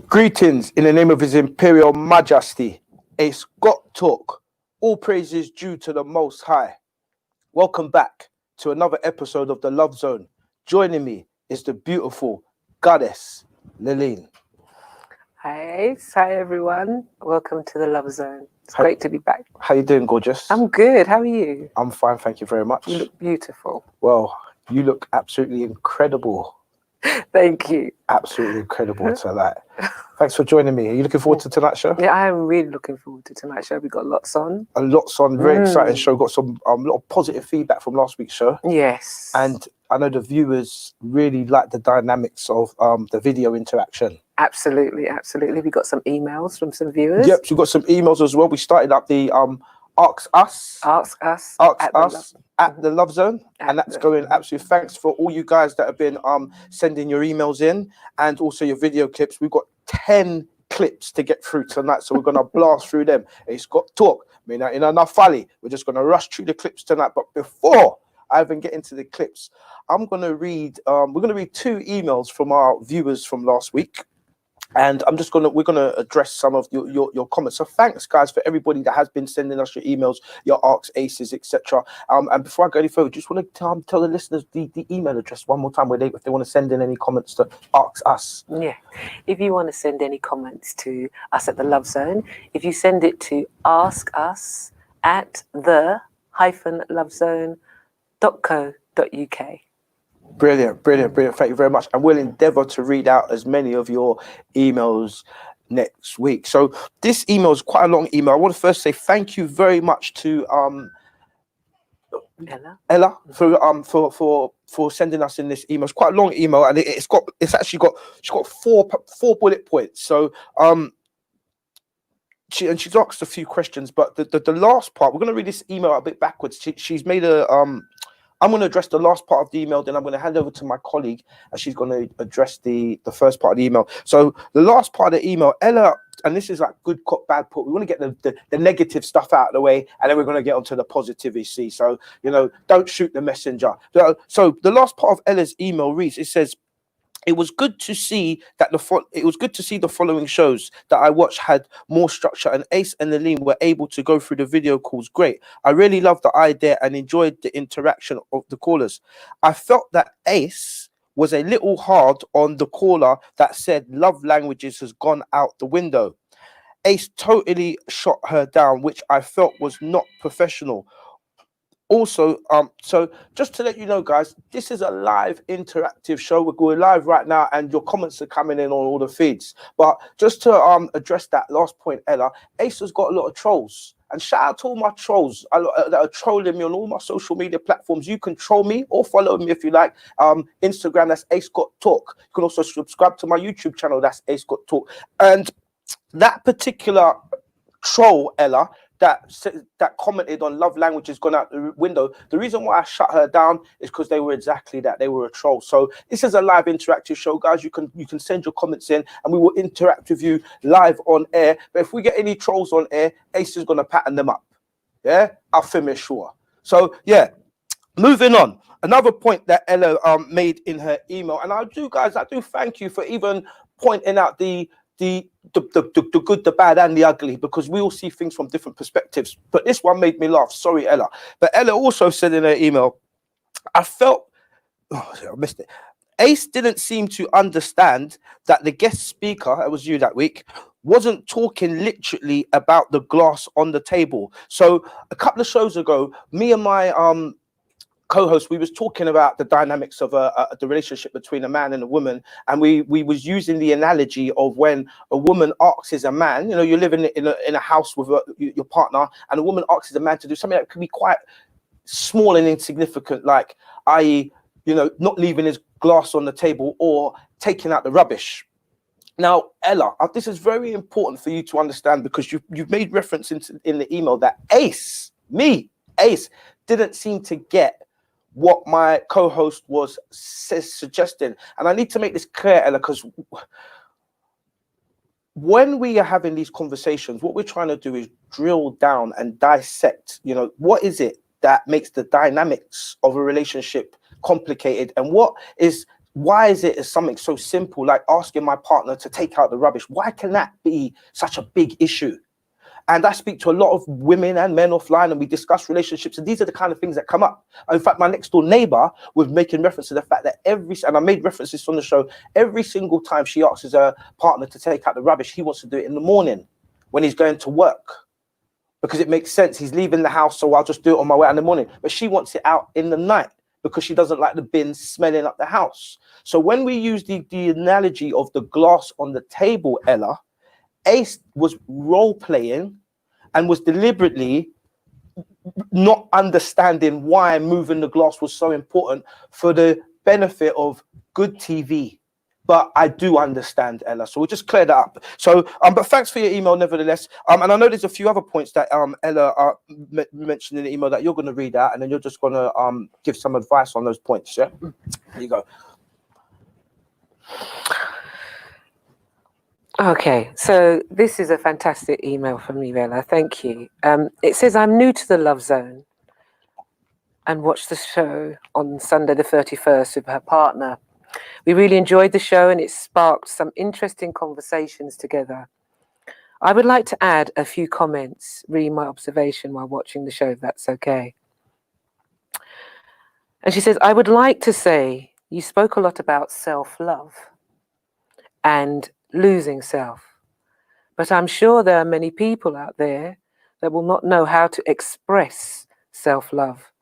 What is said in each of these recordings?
Greetings in the name of His Imperial Majesty, Ace Got Talk. All praises due to the Most High. Welcome back to another episode of the Love Zone. Joining me is the beautiful goddess, Lillian. Hi Ace, hi everyone. Welcome to the Love Zone. It's great to be back. How you doing, gorgeous? I'm good. How are you? I'm fine, thank you very much. You look beautiful. Well, you look absolutely incredible. Thank you. Absolutely incredible to that. Thanks for joining me. Are you looking forward to tonight's show? Yeah, I am really looking forward to tonight's show. We got lots on. Very exciting show. Got some lot of positive feedback from last week's show. Yes. And I know the viewers really like the dynamics of the video interaction. Absolutely. We got some emails from some viewers. Yep, we got some emails as well. We started up the Ask Us at the Love Zone, and that's going absolutely. Thanks for all you guys that have been sending your emails in and also your video clips. We've got 10 clips to get through tonight, so we're gonna blast through them. It's got talk. I mean, in enough folly, we're just gonna rush through the clips tonight. But before I even get into the clips, I'm gonna read. We're gonna read 2 emails from our viewers from last week. And we're gonna address some of your comments. So thanks, guys, for everybody that has been sending us your emails, your arcs, aces, etc. And before I go any further, just want to tell the listeners the email address one more time, where if they want to send in any comments to Ask Us. Yeah, if you want to send any comments to us at the Love Zone, if you send it to askus@the-lovezone.co.uk. Brilliant. Thank you very much. And we'll endeavor to read out as many of your emails next week. So this email is quite a long email. I want to first say thank you very much to Ella for sending us in this email. It's quite a long email, and she's got 4 bullet points. So she's asked a few questions, but the last part, we're going to read this email a bit backwards. She's made a I'm going to address the last part of the email, then I'm going to hand over to my colleague, and she's going to address the first part of the email. So the last part of the email, Ella, and this is like good cop, bad cop. We want to get the negative stuff out of the way, and then we're going to get onto the positivity. So, don't shoot the messenger. So the last part of Ella's email reads, it says, it was good to see the following shows that I watched had more structure, and Ace and Lillian were able to go through the video calls. Great. I really loved the idea and enjoyed the interaction of the callers. I felt that Ace was a little hard on the caller that said love languages has gone out the window. Ace totally shot her down, which I felt was not professional. Also, so just to let you know, guys, this is a live interactive show. We're going live right now, and your comments are coming in on all the feeds. But just to address that last point, Ella, Ace has got a lot of trolls. And shout out to all my trolls that are trolling me on all my social media platforms. You can troll me or follow me if you like. Instagram, that's Ace Got Talk. You can also subscribe to my YouTube channel, that's Ace Got Talk. And that particular troll, Ella, that commented on love languages gone out the window, the reason why I shut her down is because they were exactly that. They were a troll. So this is a live interactive show, guys. You can send your comments in, and we will interact with you live on air. But if we get any trolls on air, Ace is gonna pattern them up. Yeah, I'll finish sure. So yeah, moving on. Another point that Ella made in her email, and I do thank you for even pointing out the good, the bad, and the ugly, because we all see things from different perspectives. But this one made me laugh. Sorry, Ella. But Ella also said in her email, I missed it. Ace didn't seem to understand that the guest speaker, it was you that week, wasn't talking literally about the glass on the table. So a couple of shows ago, me and my co-host, we was talking about the dynamics of the relationship between a man and a woman, and we was using the analogy of when a woman asks a man, you know, you're living in a house with your partner, and a woman asks a man to do something that can be quite small and insignificant, like, i.e., you know, not leaving his glass on the table or taking out the rubbish. Now, Ella, this is very important for you to understand, because you've made reference in the email that Ace didn't seem to get what my co-host was suggesting. And I need to make this clear, Ella, because when we are having these conversations, what we're trying to do is drill down and dissect, you know, what is it that makes the dynamics of a relationship complicated, and why is it something so simple like asking my partner to take out the rubbish? Why can that be such a big issue? And I speak to a lot of women and men offline, and we discuss relationships, and these are the kind of things that come up. In fact, my next door neighbor was making reference to the fact that and I made references on the show, every single time she asks her partner to take out the rubbish, he wants to do it in the morning when he's going to work, because it makes sense. He's leaving the house, so I'll just do it on my way out in the morning. But she wants it out in the night because she doesn't like the bin smelling up the house. So when we use the analogy of the glass on the table, Ella, Ace was role playing and was deliberately not understanding why moving the glass was so important for the benefit of good TV. But I do understand, Ella. So we'll just clear that up. So, but thanks for your email, nevertheless. And I know there's a few other points that Ella mentioned in the email that you're going to read out, and then you're just going to give some advice on those points. Yeah, there you go. Okay, so this is a fantastic email from me, Ella. Thank you. It says, I'm new to the Love Zone and watched the show on Sunday the 31st with her partner. We really enjoyed the show, and it sparked some interesting conversations together. I would like to add a few comments, reading my observation while watching the show, if that's okay. And she says, I would like to say you spoke a lot about self-love and losing self. But I'm sure there are many people out there that will not know how to express self-love,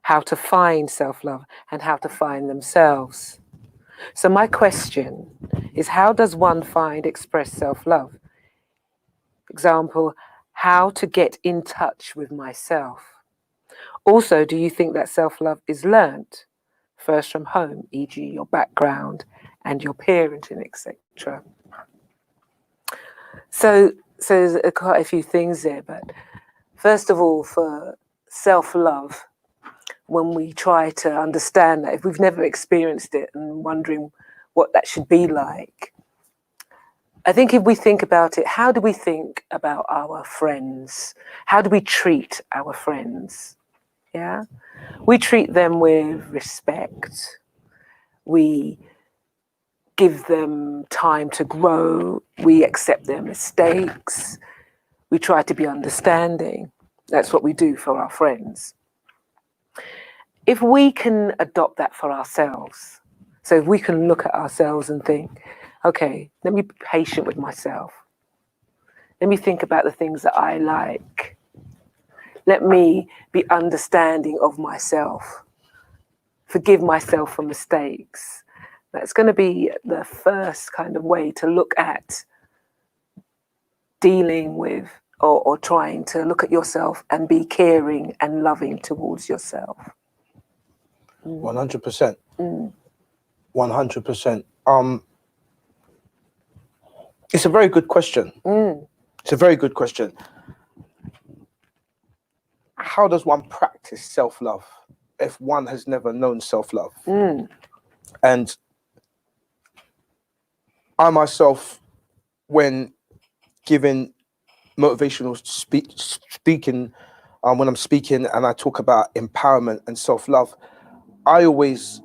how to find self-love, and how to find themselves. So my question is, how does one express self-love? Example, how to get in touch with myself. Also, do you think that self-love is learnt first from home, e.g. your background and your parenting, etc.? So there's quite a few things there, but first of all, for self-love, when we try to understand that, if we've never experienced it and wondering what that should be like, I think if we think about it, how do we think about our friends? How do we treat our friends? Yeah, we treat them with respect. We give them time to grow. We accept their mistakes. We try to be understanding. That's what we do for our friends. If we can adopt that for ourselves, so if we can look at ourselves and think, okay, let me be patient with myself. Let me think about the things that I like. Let me be understanding of myself. Forgive myself for mistakes. That's going to be the first kind of way to look at dealing with or trying to look at yourself and be caring and loving towards yourself. 100%. 100%. It's a very good question. It's a very good question. How does one practice self-love if one has never known self-love? And I myself, when giving motivational speaking, when I'm speaking and I talk about empowerment and self-love, I always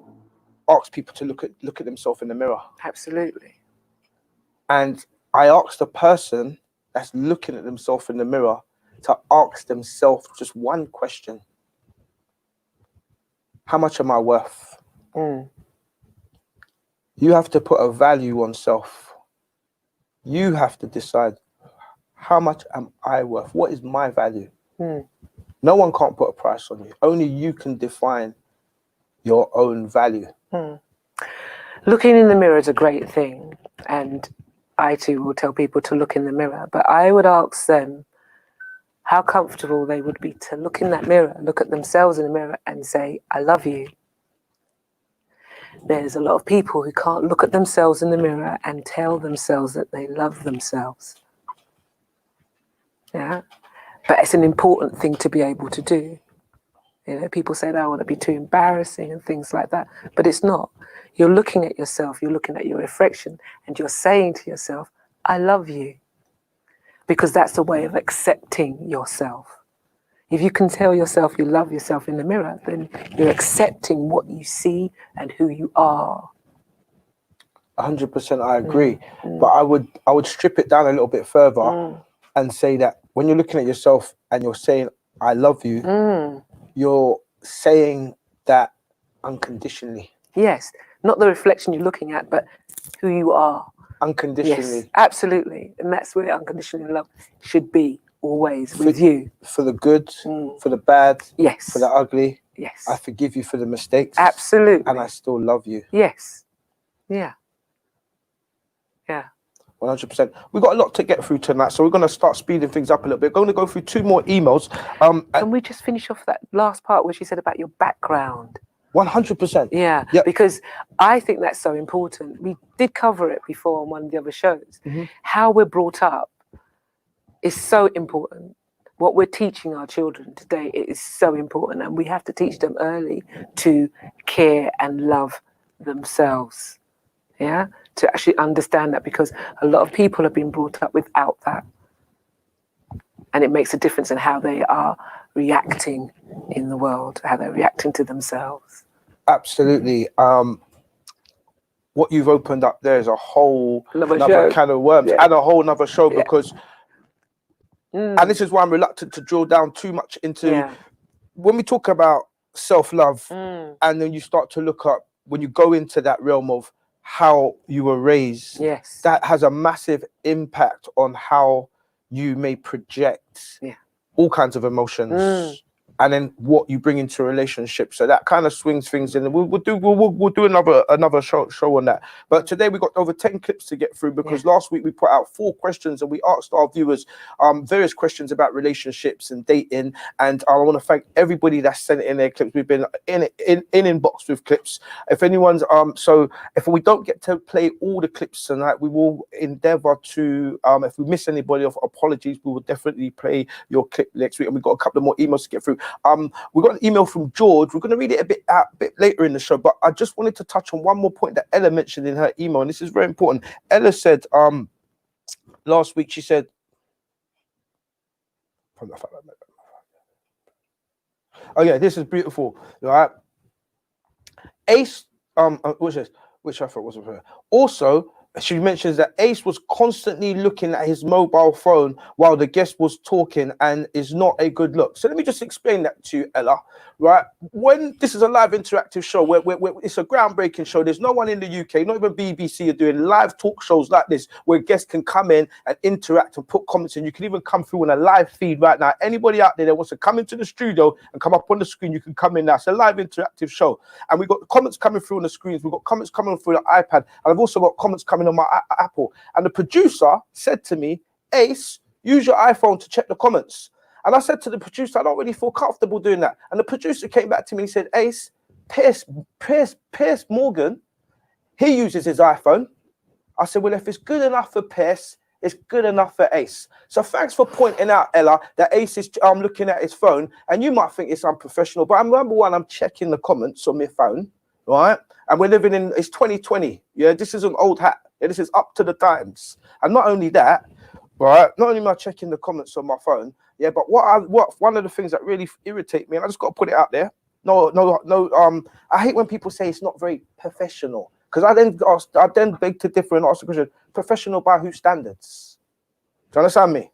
ask people to look at themselves in the mirror. Absolutely. And I ask the person that's looking at themselves in the mirror to ask themselves just one question. How much am I worth? You have to put a value on self. You have to decide, how much am I worth? What is my value? No one can't put a price on you. Only you can define your own value. Looking in the mirror is a great thing, and I too will tell people to look in the mirror, but I would ask them how comfortable they would be to look in that mirror, look at themselves in the mirror and say, I love you. There's a lot of people who can't look at themselves in the mirror and tell themselves that they love themselves. Yeah, but it's an important thing to be able to do. You know, people say, I want to be too embarrassing and things like that, but it's not. You're looking at yourself, you're looking at your reflection, and you're saying to yourself, I love you. Because that's a way of accepting yourself. If you can tell yourself you love yourself in the mirror, then you're accepting what you see and who you are. 100%, I agree. But I would strip it down a little bit further and say that when you're looking at yourself and you're saying, I love you, you're saying that unconditionally. Yes, not the reflection you're looking at, but who you are. Unconditionally. Yes, absolutely. And that's where unconditional love should be, always, with you. For the good, for the bad, Yes. for the ugly. Yes. I forgive you for the mistakes. Absolutely. And I still love you. Yes. Yeah. Yeah. 100%. We've got a lot to get through tonight, so we're going to start speeding things up a little bit. We're going to go through 2 more emails. Can we just finish off that last part where she said about your background? 100%. Yeah, Yep. because I think that's so important. We did cover it before on one of the other shows. How we're brought up is so important. What we're teaching our children today is so important, and we have to teach them early to care and love themselves. Yeah, to actually understand that, because a lot of people have been brought up without that. And it makes a difference in how they are reacting in the world, how they're reacting to themselves. Absolutely. What you've opened up there is a whole Another another show. can of worms Yeah. and a whole nother show, Yeah. because, and this is why I'm reluctant to drill down too much into, when we talk about self-love, and then you start to look up, when you go into that realm of how you were raised, Yes. that has a massive impact on how you may project all kinds of emotions, and then what you bring into a relationship. So that kind of swings things in. We'll do another show on that. But today we got over 10 clips to get through, because last week we put out 4 questions and we asked our viewers various questions about relationships and dating. And I want to thank everybody that sent in their clips. We've been in inbox with clips. If anyone's so if we don't get to play all the clips tonight, we will endeavor to, if we miss anybody off, apologies, we will definitely play your clip next week. And we've got a couple of more emails to get through. We got an email from George. We're going to read it a bit later in the show, but I just wanted to touch on one more point that Ella mentioned in her email, and this is very important. Ella said last week, she said, oh yeah, this is beautiful, right? Ace, which I thought wasn't her. Also, she mentions that Ace was constantly looking at his mobile phone while the guest was talking, and is not a good look. So let me just explain that to you, Ella. Right? When this is a live interactive show, where it's a groundbreaking show, there's no one in the UK, not even BBC, are doing live talk shows like this, where guests can come in and interact and put comments in. You can even come through on a live feed right now. Anybody out there that wants to come into the studio and come up on the screen, you can come in now. It's a live interactive show. And we've got comments coming through on the screens. We've got comments coming through the iPad. And I've also got comments coming on my Apple. And the producer said to me, Ace, use your iPhone to check the comments. And I said to the producer, I don't really feel comfortable doing that. And the producer came back to me and said, Ace, Piers Morgan, he uses his iPhone. I said, well, if it's good enough for Piers, it's good enough for Ace. So thanks for pointing out, Ella, that Ace is looking at his phone. And you might think it's unprofessional, but number one, I'm checking the comments on my phone, right? And we're living in, it's 2020. Yeah, this is an old hat. Yeah, this is up to the times. And not only that, right, not only am I checking the comments on my phone, yeah, but what one of the things that really irritate me, and I just got to put it out there. No. I hate when people say it's not very professional, because I then beg to differ and ask the question: professional by whose standards? Do you understand me?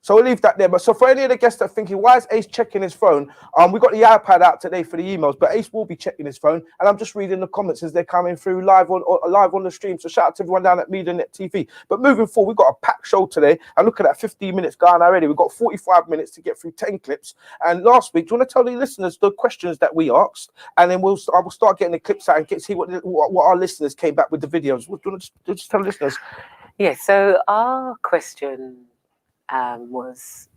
So we'll leave that there. But so for any of the guests that are thinking, why is Ace checking his phone? We got the iPad out today for the emails, but Ace will be checking his phone, and I'm just reading the comments as they're coming through live on the stream. So shout out to everyone down at MediaNet TV. But moving forward, we've got a packed show today. And look at that, 15 minutes gone already. We've got 45 minutes to get through 10 clips. And last week, do you want to tell the listeners the questions that we asked, and then I will start getting the clips out and see what our listeners came back with the videos. Do you want to just tell the listeners? Yeah. So our question was,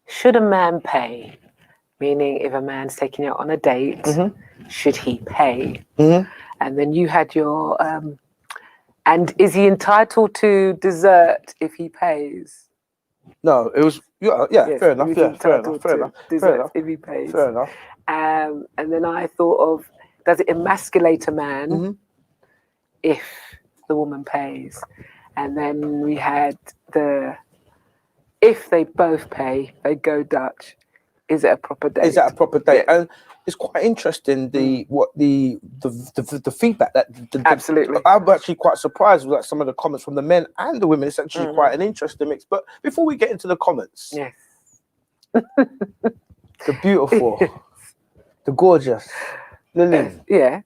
should a man pay? Meaning, if a man's taking you out on a date, should he pay? And then you had your, and is he entitled to dessert if he pays? No, it was, Yes, fair enough. he's Yeah, fair entitled enough. Fair to enough. dessert Fair enough. if he pays. Fair enough. And then I thought of, does it emasculate a man if the woman pays? And then we had if they both pay, they go Dutch. Is it a proper date? Is that a proper date? Yeah. And it's quite interesting the feedback that Absolutely. I'm actually quite surprised with some of the comments from the men and the women. It's actually quite an interesting mix. But before we get into the comments, Yes. the beautiful, the gorgeous Lily, Yeah.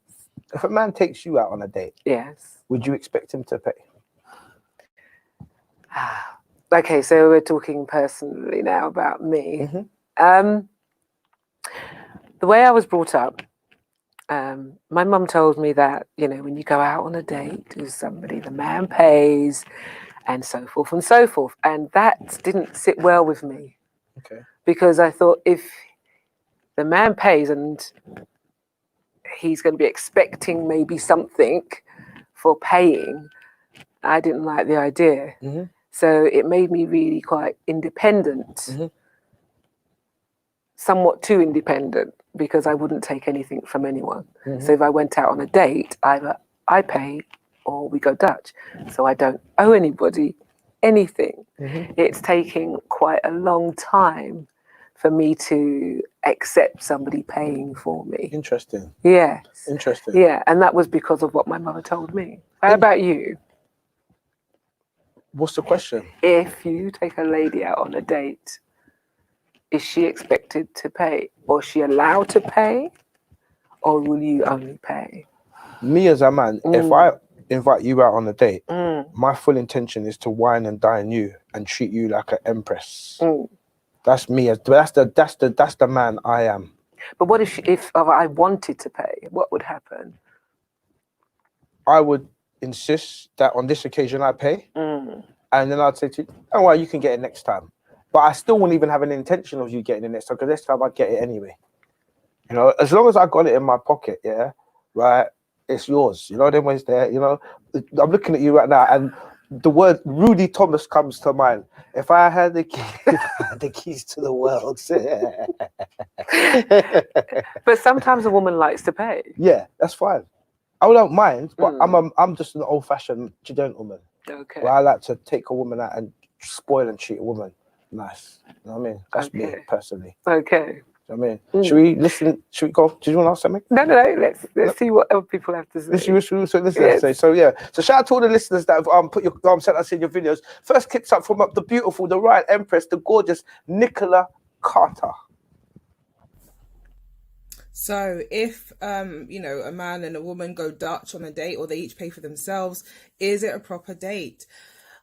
if a man takes you out on a date, Yes. would you expect him to pay? Okay, so we're talking personally now about me. The way I was brought up, my mum told me that, when you go out on a date with somebody, the man pays and so forth and so forth. And that didn't sit well with me. Okay. Because I thought if the man pays and he's going to be expecting maybe something for paying, I didn't like the idea. So it made me really quite independent, somewhat too independent, because I wouldn't take anything from anyone. So if I went out on a date, either I pay or we go Dutch. So I don't owe anybody anything. It's taking quite a long time for me to accept somebody paying for me. Interesting. Yes. Interesting. Yeah, and that was because of what my mother told me. How about you? What's the question? If you take a lady out on a date, is she expected to pay? Or is she allowed to pay? Or will you only pay? Me as a man, if I invite you out on a date, my full intention is to wine and dine you and treat you like an empress. That's me. That's the man I am. But what if I wanted to pay? What would happen? I would insist that on this occasion I pay, and then I'd say to you, "Oh well, you can get it next time." But I still wouldn't even have an intention of you getting it next time, because next time I'd get it anyway. As long as I got it in my pocket, yeah, right, it's yours. Then when it's there, I'm looking at you right now, and the word Rudy Thomas comes to mind. If I had the keys to the world. But sometimes a woman likes to pay. Yeah, that's fine. I don't mind, but I'm just an old-fashioned gentleman. Okay. Where I like to take a woman out and spoil and treat a woman nice. You know what I mean? That's me personally. Okay. You know what I mean? Should we listen? Should we go? Do you want to ask something? No. Let's see what other people have to say. Say. So yeah. So shout out to all the listeners that have put your sent us in your videos. First kicks up from the beautiful, the right Empress, the gorgeous Nicola Carter. So if a man and a woman go Dutch on a date, or they each pay for themselves, is it a proper date?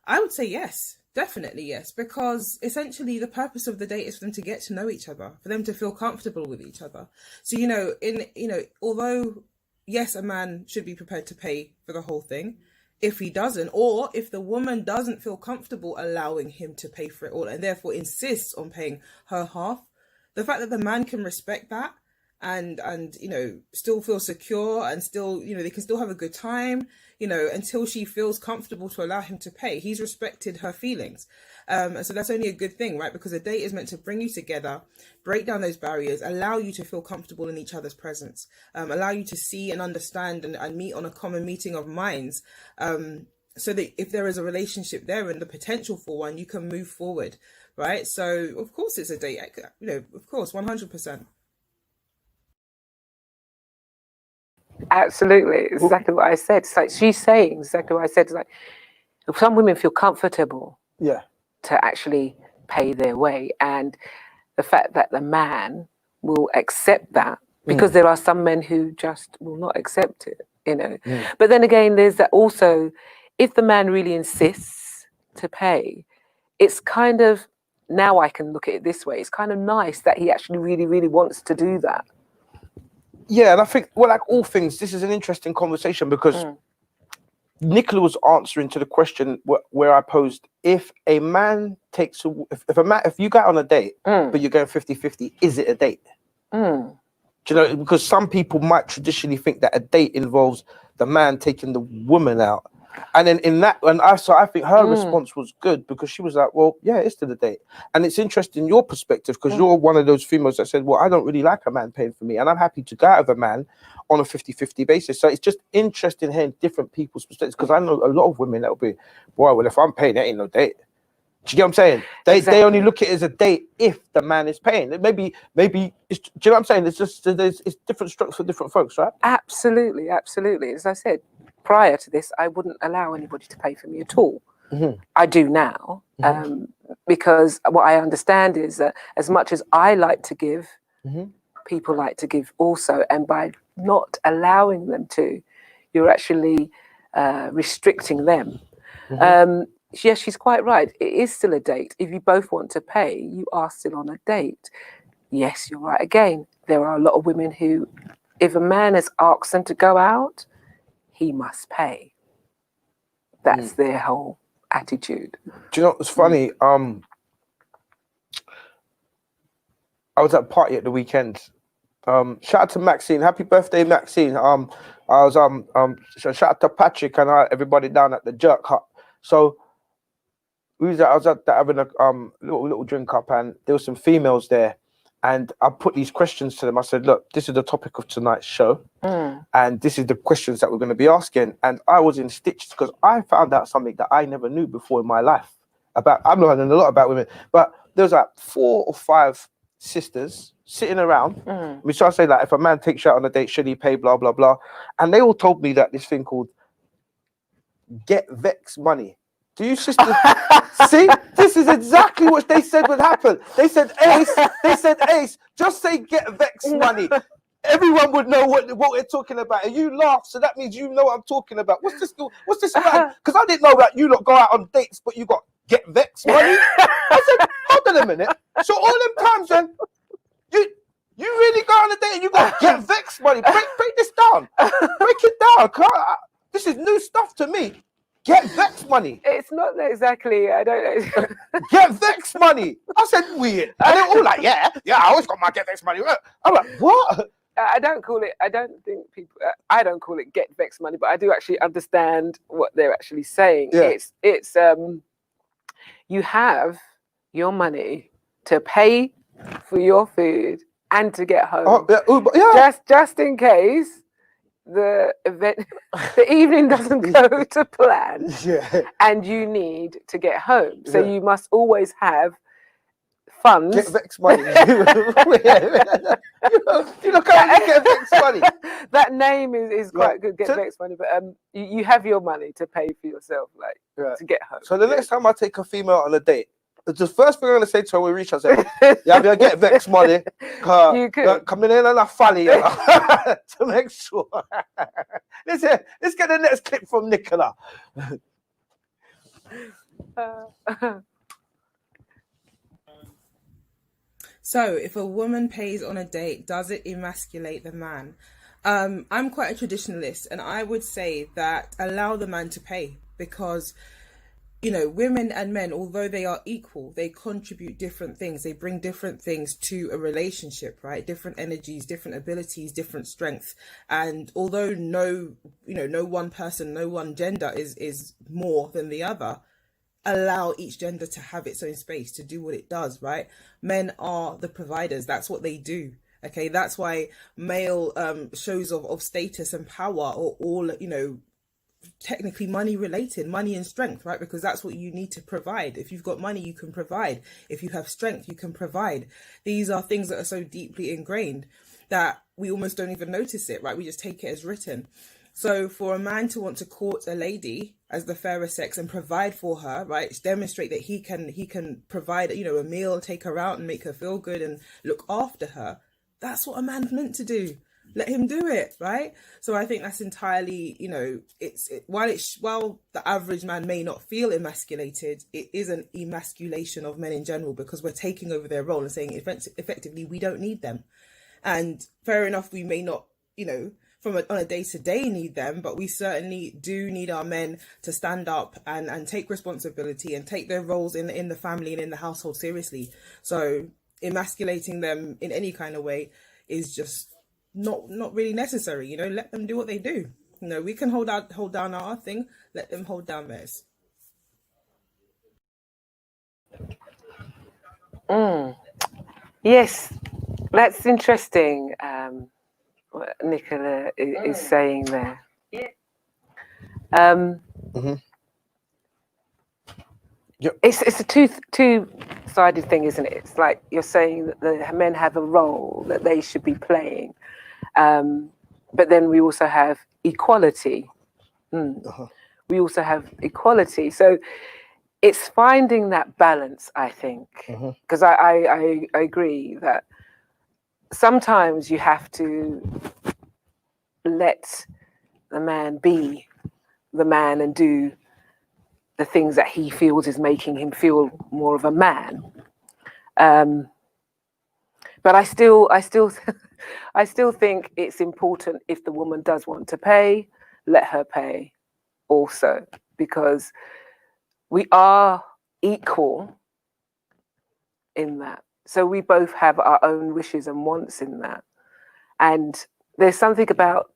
I would say yes, definitely yes, because essentially the purpose of the date is for them to get to know each other, for them to feel comfortable with each other. So although yes, a man should be prepared to pay for the whole thing, if he doesn't, or if the woman doesn't feel comfortable allowing him to pay for it all and therefore insists on paying her half, the fact that the man can respect that and still feel secure and still, they can still have a good time, until she feels comfortable to allow him to pay. He's respected her feelings. And so that's only a good thing, right? Because a date is meant to bring you together, break down those barriers, allow you to feel comfortable in each other's presence, allow you to see and understand and meet on a common meeting of minds. So that if there is a relationship there and the potential for one, you can move forward, right? So of course it's a date, of course, 100%. Absolutely, exactly what I said. It's like she's saying exactly what I said. It's like some women feel comfortable, yeah, to actually pay their way, and the fact that the man will accept that, because there are some men who just will not accept it, you know. But then again, there's that also, if the man really insists to pay, it's kind of, now I can look at it this way, it's kind of nice that he actually really, really wants to do that. Yeah, and I think, well, like all things, this is an interesting conversation because Nicola was answering to the question where I posed, if a man takes if you go out on a date but you're going 50-50, is it a date? Do you know, because some people might traditionally think that a date involves the man taking the woman out, and then I think her response was good, because she was like, well, yeah, it's still a date. And it's interesting your perspective, because you're one of those females that said, well, I don't really like a man paying for me, and I'm happy to go out with a man on a 50-50 basis. So it's just interesting hearing different people's perspectives, because I know a lot of women that'll be, boy, well, if I'm paying, it ain't no date. Do you get what I'm saying? They only look at it as a date if the man is paying. Maybe it's, do you know what I'm saying? It's just it's different strokes for different folks, right? Absolutely. As I said, prior to this, I wouldn't allow anybody to pay for me at all. I do now, because what I understand is that as much as I like to give, people like to give also, and by not allowing them to, you're actually restricting them. Yes, she's quite right. It is still a date. If you both want to pay, you are still on a date. Yes, you're right. Again, there are a lot of women who, if a man has asked them to go out, he must pay. That's their whole attitude. Do you know what's funny? I was at a party at the weekend. Shout out to Maxine. Happy birthday, Maxine. I was shout out to Patrick and everybody down at the Jerk Hut. So I was at having a little drink up, and there were some females there, and I put these questions to them. I said, look, this is the topic of tonight's show, and this is the questions that we're going to be asking. And I was in stitches because I found out something that I never knew before in my life about. I'm learning a lot about women, but there was like 4 or 5 sisters sitting around. We started saying, like, if a man takes you out on a date, should he pay? Blah blah blah. And they all told me that this thing called get vex money. Do you sisters see? This is exactly what they said would happen. They said, Ace, just say get vex money. Everyone would know what we're talking about. And you laugh, so that means you know what I'm talking about. What's this about? Because I didn't know that you lot go out on dates, but you got get vex money. I said, hold on a minute. So all them times then, you really go on a date and you got get vex money. Break this down. Break it down. This is new stuff to me. Get vex money. It's not exactly, I don't know. Get vex money. I said weird. And they're all like, yeah, I always got my get vex money. I'm like, what? I don't call it get vex money, but I do actually understand what they're actually saying. Yeah. It's you have your money to pay for your food and to get home. Just in case the event, the evening doesn't go to plan, and you need to get home. So you must always have funds. Get vex money. You look how you get vex money. That name is quite good. Get vex money, but you have your money to pay for yourself, like to get home. So the next time I take a female on a date, the first thing I'm gonna say to her when we reach, I say, "Yeah, I'm gonna get vex money. You could come in and a funny to make sure." Let's get the next clip from Nicola. So, if a woman pays on a date, does it emasculate the man? I'm quite a traditionalist, and I would say that allow the man to pay, because women and men, although they are equal, they contribute different things. They bring different things to a relationship, right? Different energies, different abilities, different strengths. And although no one person, no one gender is more than the other, allow each gender to have its own space to do what it does, right? Men are the providers. That's what they do. Okay, that's why male shows of status and power are all, technically money related, money and strength, right? Because that's what you need to provide. If you've got money, you can provide. If you have strength, you can provide. These are things that are so deeply ingrained that we almost don't even notice it, right? We just take it as written. So for a man to want to court a lady as the fairer sex and provide for her, right, demonstrate that he can provide, you know, a meal, take her out and make her feel good and look after her, that's what a man's meant to do. Let him do it, right? So I think that's entirely, you know, while the average man may not feel emasculated, it is an emasculation of men in general, because we're taking over their role and saying effectively we don't need them. And fair enough, we may not, you know, on a day-to-day need them, but we certainly do need our men to stand up and take responsibility and take their roles in the family and in the household seriously. So emasculating them in any kind of way is just not really necessary. You know, let them do what they do. You know, we can hold down our thing, let them hold down theirs. Yes, that's interesting. What Nicola is saying there. Yep. It's a two-sided thing, isn't it? It's like you're saying that the men have a role that they should be playing, but then we also have equality. We also have equality. So it's finding that balance, I think, because I agree that sometimes you have to let the man be the man and do the things that he feels is making him feel more of a man. But I still think it's important, if the woman does want to pay, let her pay also, because we are equal in that. So we both have our own wishes and wants in that. And there's something about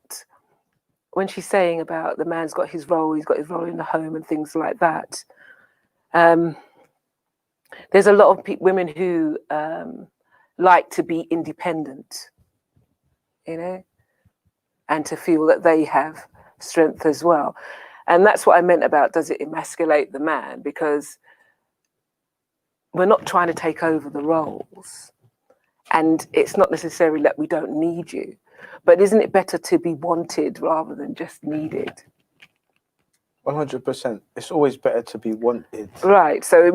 when she's saying about the man's got his role, he's got his role in the home and things like that. There's a lot of women who like to be independent, you know, and to feel that they have strength as well. And that's what I meant about, does it emasculate the man? Because we're not trying to take over the roles. And it's not necessarily that we don't need you, but isn't it better to be wanted rather than just needed? 100%. It's always better to be wanted. Right. So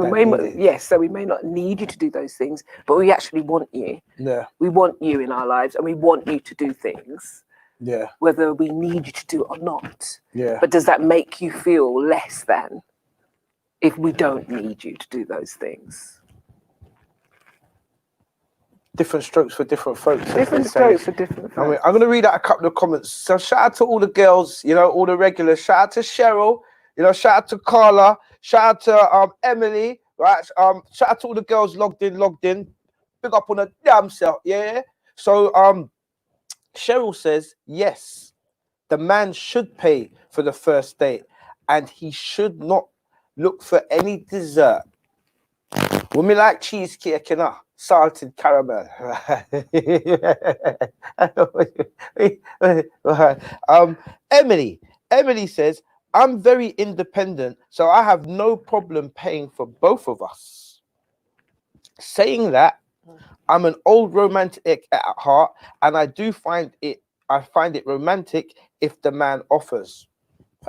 so we may not need you to do those things, but we actually want you. Yeah. We want you in our lives, and we want you to do things. Yeah. Whether we need you to do it or not. Yeah. But does that make you feel less than if we don't need you to do those things? Different strokes for different folks. Different strokes for different folks. I mean, I'm going to read out a couple of comments. So shout out to all the girls, you know, all the regulars. Shout out to Cheryl, you know, shout out to Carla, shout out to Emily, right? Shout out to all the girls logged in. Big up on the damn self, yeah? So Cheryl says, yes, the man should pay for the first date and he should not look for any dessert. Women like cheesecake, you know, salted caramel. Emily says, I'm very independent, so I have no problem paying for both of us. Saying that, I'm an old romantic at heart, and I find it romantic if the man offers.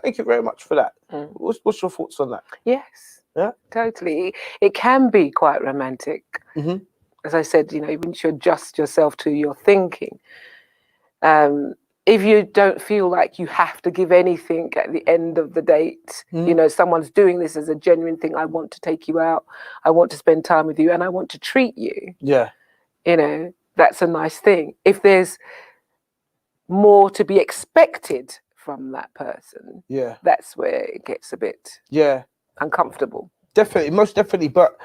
Thank you very much for that. What's your thoughts on that? Yes. Yeah, totally. It can be quite romantic. As I said, you know, even to adjust yourself to your thinking. If you don't feel like you have to give anything at the end of the date, you know, someone's doing this as a genuine thing. I want to take you out. I want to spend time with you, and I want to treat you. Yeah. You know, that's a nice thing. If there's more to be expected from that person, yeah, that's where it gets a bit uncomfortable. Definitely, most definitely. But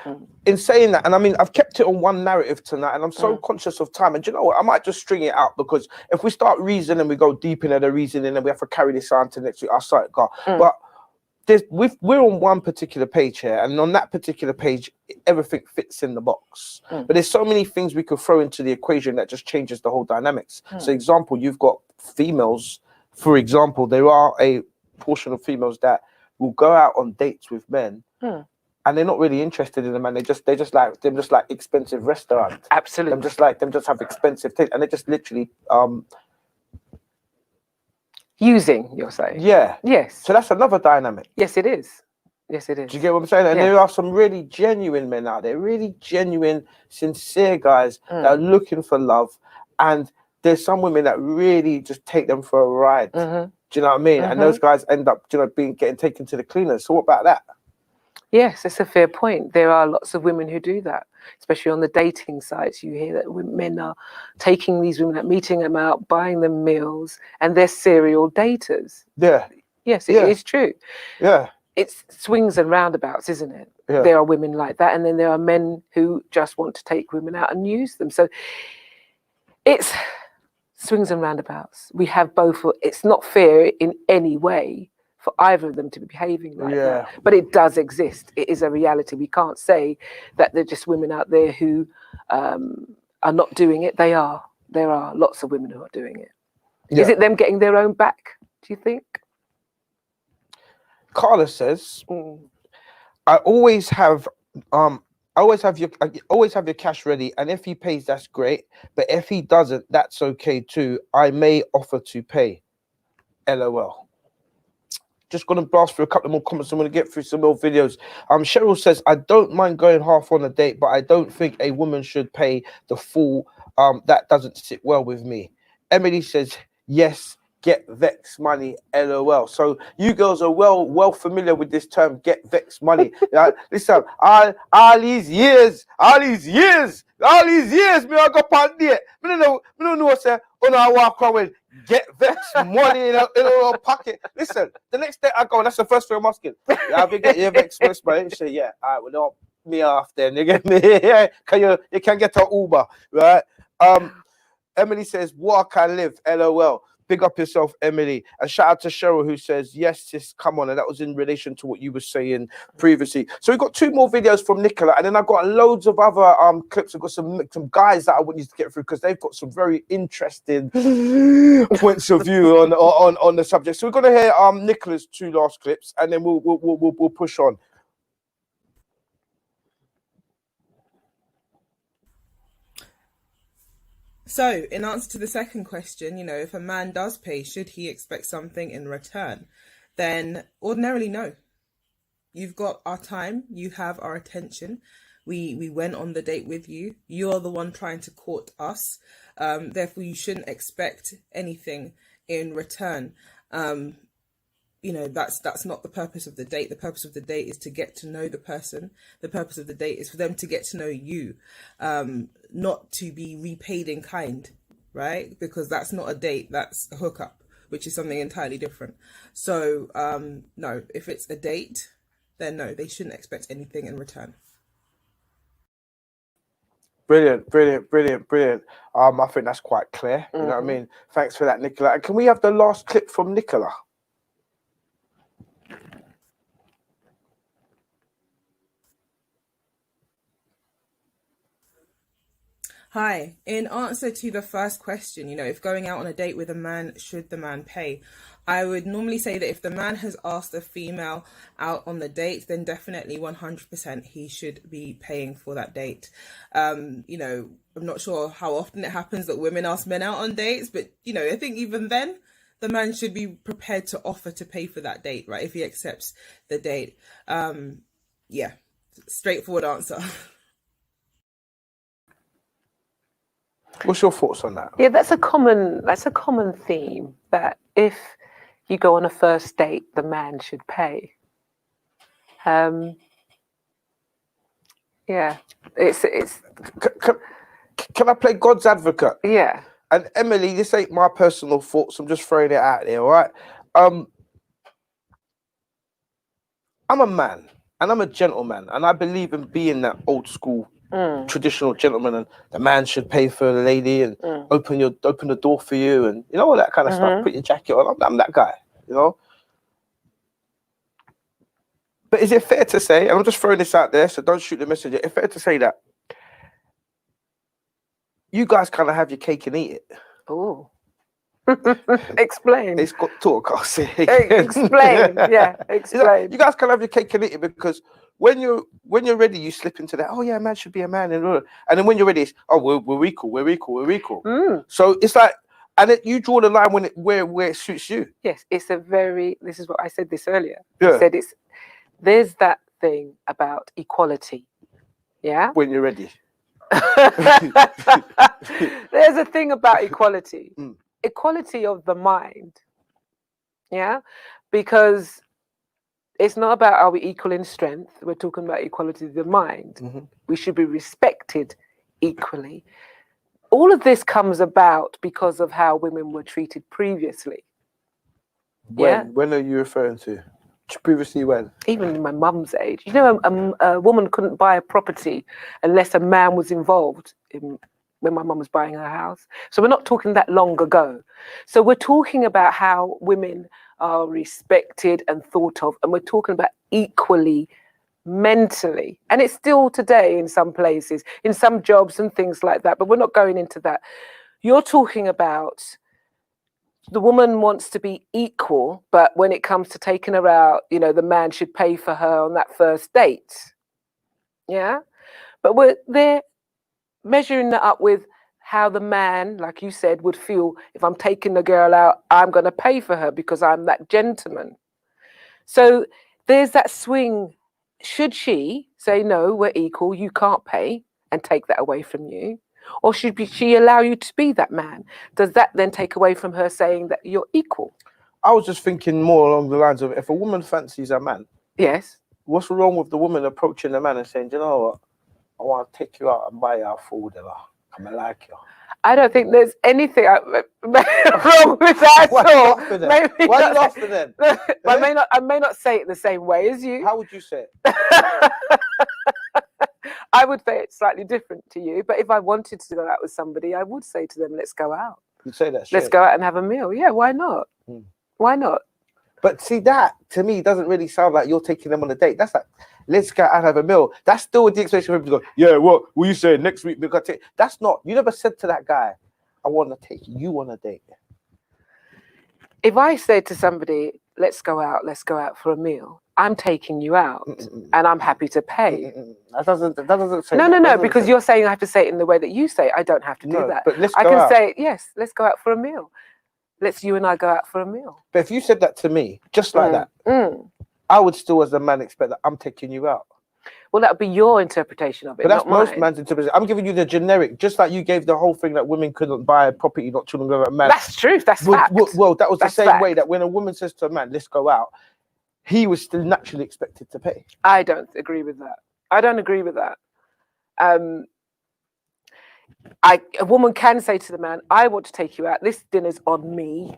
in saying that, and I mean, I've kept it on one narrative tonight, and I'm so conscious of time. And do you know what? I might just string it out, because if we start reasoning, we go deep into the reasoning, and we have to carry this on to next week. Our site car, but we're on one particular page here, and on that particular page, everything fits in the box. But there's so many things we could throw into the equation that just changes the whole dynamics. So, example, you've got females. For example, there are a portion of females that will go out on dates with men, and they're not really interested in the man. They just like expensive restaurants. Absolutely. Them just have expensive things, and they just literally Using, you're saying? Yeah. Yes. So that's another dynamic. Yes, it is. Yes, it is. Do you get what I'm saying? And Yeah. there are some really genuine men out there, really genuine, sincere guys that are looking for love. And there's some women that really just take them for a ride. Mm-hmm. Do you know what I mean? And those guys end up, you know, getting taken to the cleaners. So what about that? Yes, it's a fair point. There are lots of women who do that, especially on the dating sites. You hear that men are taking these women out, meeting them out, buying them meals, and they're serial daters. Yeah. Yes, it is true. Yeah. It's swings and roundabouts, isn't it? Yeah. There are women like that, and then there are men who just want to take women out and use them. So it's swings and roundabouts. We have both. It's not fair in any way for either of them to be behaving like that. But it does exist. It is a reality. We can't say that there are just women out there who are not doing it. They are. There are lots of women who are doing it. Yeah. Is it them getting their own back, do you think? Carla says, I always have your cash ready, and if he pays, that's great. But if he doesn't, that's okay too. I may offer to pay. LOL. Just gonna blast through a couple more comments. I'm gonna get through some more videos. Cheryl says, I don't mind going half on a date, but I don't think a woman should pay the full. That doesn't sit well with me. Emily says, yes, get vex money, LOL. So you girls are well familiar with this term, get vex money. Listen, all these years, me I go pan date. Me don't know say when I walk around with get vex money in a pocket. Listen, the next day I go, that's the first thing I'm asking. Yeah, have you get your vex money? You say, yeah, all right, well, no, me off then. You get me? Yeah, you can get an Uber, right? Emily says, what can live, LOL. Big up yourself, Emily. And shout out to Cheryl, who says, yes, sis, come on. And that was in relation to what you were saying previously. So we've got 2 more videos from Nicola, and then I've got loads of other clips. I've got some guys that I want you to get through because they've got some very interesting points of view on the subject. So we're going to hear Nicola's 2 last clips, and then we'll push on. So, in answer to the second question, if a man does pay, should he expect something in return? Then ordinarily, no. You've got our time. You have our attention. We went on the date with you. You're the one trying to court us. Therefore, you shouldn't expect anything in return. That's not the purpose of the date. The purpose of the date is to get to know the person. The purpose of the date is for them to get to know you, not to be repaid in kind, right? Because that's not a date, that's a hookup, which is something entirely different. So, no, if it's a date, then no, they shouldn't expect anything in return. Brilliant. I think that's quite clear. You know what I mean? Thanks for that, Nicola. And can we have the last clip from Nicola? Hi, in answer to the first question, if going out on a date with a man, should the man pay? I would normally say that if the man has asked a female out on the date, then definitely 100% he should be paying for that date. I'm not sure how often it happens that women ask men out on dates, but, I think even then, the man should be prepared to offer to pay for that date, right? If he accepts the date. Yeah, straightforward answer. What's your thoughts on that? Yeah, that's a common theme, that if you go on a first date, the man should pay. Yeah, it's. Can I play God's advocate? Yeah. And Emily, this ain't my personal thoughts. I'm just throwing it out there, all right? I'm a man and I'm a gentleman, and I believe in being that old school traditional gentleman, and the man should pay for the lady and open the door for you, and all that kind of stuff. Put your jacket on. I'm that guy, But is it fair to say, and I'm just throwing this out there, so don't shoot the messenger. It's fair to say that you guys kind of have your cake and eat it. Oh. Explain. It's got talk, I'll say. Explain. Yeah, explain. You guys can have your cake and eat it, because when you're ready, you slip into that. Oh yeah, a man should be a man, and then when you're ready, it's, oh we're equal. So it's like, And you draw the line where it suits you. Yes, it's a very. This is what I said this earlier. Yeah. I said there's that thing about equality. Yeah. When you're ready. There's a thing about equality. Mm. Equality of the mind. Yeah, because it's not about are we equal in strength. We're talking about equality of the mind. Mm-hmm. We should be respected equally. All of this comes about because of how women were treated previously. When are you referring to? Previously when? Even in my mum's age. You know, a woman couldn't buy a property unless a man was involved when my mum was buying her house. So we're not talking that long ago. So we're talking about how women are respected and thought of, and we're talking about equally mentally. And it's still today in some places, in some jobs and things like that, but we're not going into that. You're talking about the woman wants to be equal, but when it comes to taking her out, you know, the man should pay for her on that first date. Yeah. But they're measuring that up with how the man, like you said, would feel if I'm taking the girl out, I'm going to pay for her because I'm that gentleman. So there's that swing. Should she say, no, we're equal, you can't pay, and take that away from you? Or should she allow you to be that man? Does that then take away from her saying that you're equal? I was just thinking more along the lines of, if a woman fancies a man, Yes. what's wrong with the woman approaching the man and saying, you know what, I want to take you out and buy you food, and I'm like you. I don't think there's anything wrong with that Why at are you all. laughing then? Why are you laughing then? I may not say it the same way as you. How would you say it? I would say it's slightly different to you, but if I wanted to go out with somebody, I would say to them, let's go out. You'd say that straight. Let's go out and have a meal. Yeah, why not? Why not? But see, that to me doesn't really sound like you're taking them on a date. That's like, let's go out and have a meal. That's still the expectation for people to go, yeah, what will you say next week? Because that's not, you never said to that guy, I want to take you on a date. If I say to somebody, let's go out for a meal, I'm taking you out and I'm happy to pay. That doesn't say No, that. no, no, Doesn't because say you're saying I have to say it in the way that you say it. I don't have to do No, that. but let's I go can out. say, yes, let's go out for a meal. You and I go out for a meal. But if you said that to me, just like that, I would still, as a man, expect that I'm taking you out. Well, that would be your interpretation of it, But that's not most mine. man's interpretation. I'm giving you the generic, just like you gave the whole thing that women couldn't buy a property not too long ago. Man, That's truth. That's fact. well, that was That's the same fact. way that when a woman says to a man, let's go out, he was still naturally expected to pay. I don't agree with that. I don't agree with that. A woman can say to the man, I want to take you out. This dinner's on me,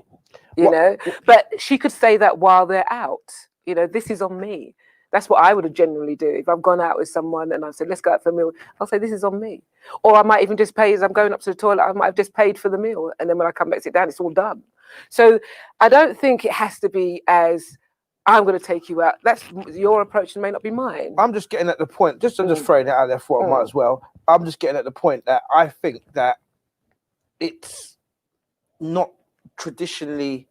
you know. But she could say that while they're out. You know, this is on me. That's what I would generally do. If I've gone out with someone and I've said, let's go out for a meal, I'll say, this is on me. Or I might even just pay as I'm going up to the toilet. I might have just paid for the meal. And then when I come back, sit down, it's all done. So I don't think it has to be as, I'm going to take you out. That's your approach and may not be mine. I'm just getting at the point, I'm just throwing it out there for I might as well. I'm just getting at the point that I think that it's not traditionally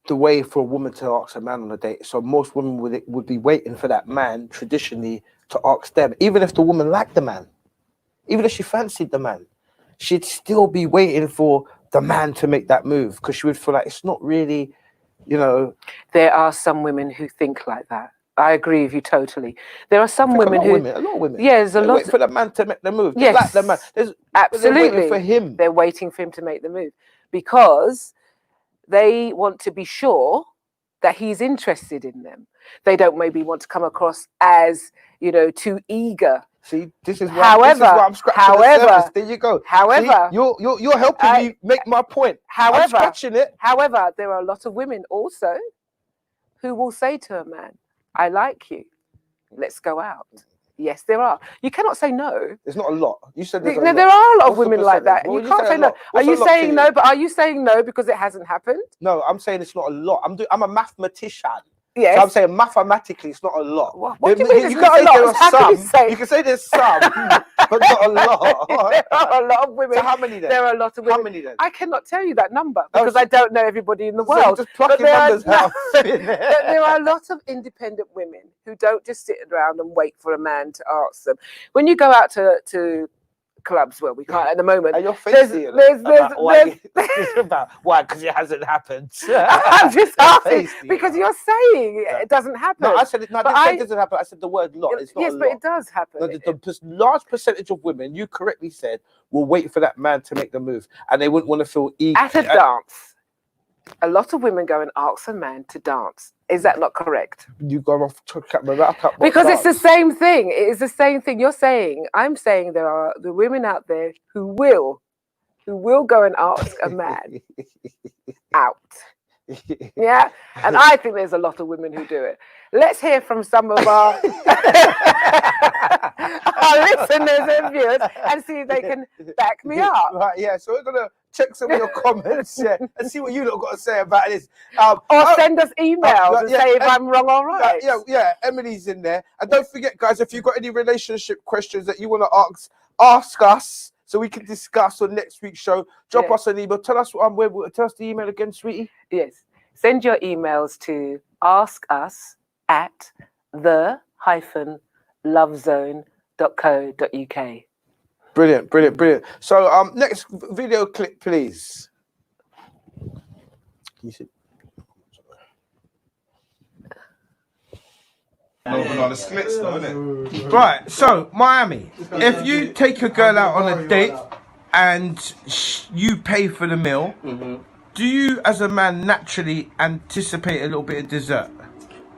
the way for a woman to ask a man on a date. So most women would be waiting for that man traditionally to ask them, even if the woman liked the man, even if she fancied the man, she'd still be waiting for the man to make that move because she would feel like it's not really, you know. There are some women who think like that. I agree with you totally. There are some women who, a lot of women. Yeah, there's a lot wait for the man to make the move. Just Yes, like the man. absolutely. They're waiting for him. They're waiting for him to make the move because they want to be sure that he's interested in them. They don't maybe want to come across as, you know, too eager. See, this is why I'm scratching the surface. There you go. However, see, you're helping me make my point. I'm scratching it. However, there are a lot of women also who will say to a man, I like you. Let's go out. Yes, there are. You cannot say no. There's not a lot. You said there's a there lot. are a lot of What's the women like that. percentage? You can't say no. Are you saying no? But are you saying no because it hasn't happened? No, I'm saying it's not a lot. I'm a mathematician. Yes. So I'm saying mathematically it's not a lot. What do you mean it's can not say a lot? there are How can you some. say? You can say there's some, but not a lot. There are a lot of women. So how many then? There are a lot of women. How many then? I cannot tell you that number because I don't know everybody in the So world. just plucking numbers out. There are a lot of independent women who don't just sit around and wait for a man to ask them. When you go out to clubs. Well, we can't at the moment. And your There's- face there's- why? Because it hasn't happened. I'm just asking Feisty, because you know. you're saying it doesn't happen. No, I said it. No, I But didn't say I- it doesn't happen. I said the word lot. It's not yes, a but lot. it does happen. No, large percentage of women, you correctly said, will wait for that man to make the move, and they wouldn't want to feel At a dance, a lot of women go and ask a man to dance. Is that not correct? You gone off to cut my wrap up. Because it's the same thing. It is the same thing you're saying. I'm saying there are the women out there who will go and ask a man out. Yeah, and I think there's a lot of women who do it. Let's hear from some of our, our listeners and viewers and see if they can back me up. Right, yeah. So we're gonna check some of your comments, yeah, and see what you lot got to say about this. Or send us emails and yeah, say if I'm wrong or right. Yeah. Emily's in there, and don't forget, guys, if you've got any relationship questions that you want to ask us, so we can discuss on next week's show. Drop us an email. Tell us tell us the email again, sweetie. Yes. Send your emails to askus@the-lovezone.co.uk. Brilliant. So next video clip, please. You see? Moving on the splits though, innit? Right, so Miami, if you take a girl out on a date and you pay for the meal, do you as a man naturally anticipate a little bit of dessert?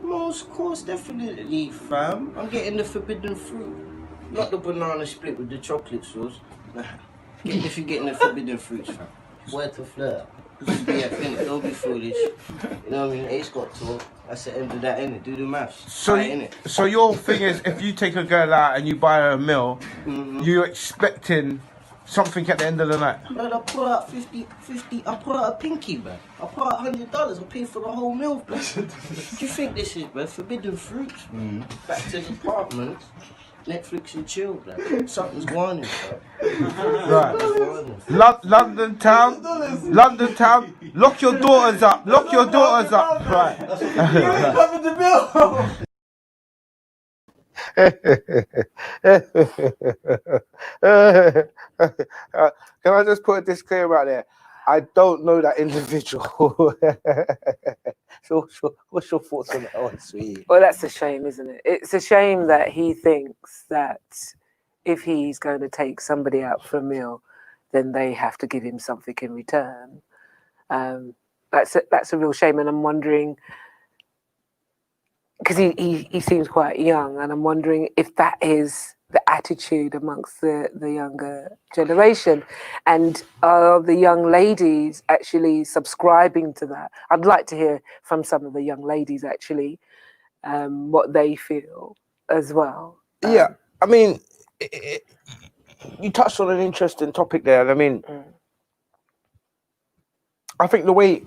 Most course, definitely, fam. I'm getting the forbidden fruit, not the banana split with the chocolate sauce. Nah, if you're getting the forbidden fruits, fam. Where to flirt? Just be a thing. Don't be foolish. You know what I mean? Ace got taught. That's the end of that, innit? Do the maths. So, innit? so your thing is, if you take a girl out and you buy her a meal, you're expecting something at the end of the night. Man, I put out 50, I put out a pinky, man. I put out $100, I paid for the whole meal, man. Do you think this is, man? Forbidden fruits, man. Back to the apartment, Netflix and chill, man. Something's going on, Right. bro. London town, lock your daughters up, right. Can I just put a disclaimer out there? I don't know that individual. So, what's your thoughts on that one, sweetie? Well, that's a shame, isn't it? It's a shame that he thinks that if he's going to take somebody out for a meal, then they have to give him something in return. That's a real shame, and I'm wondering, because he seems quite young, and I'm wondering if that is the attitude amongst the younger generation, and are the young ladies actually subscribing to that? I'd like to hear from some of the young ladies actually what they feel as well. Yeah, I mean, you touched on an interesting topic there, and I mean, I think the way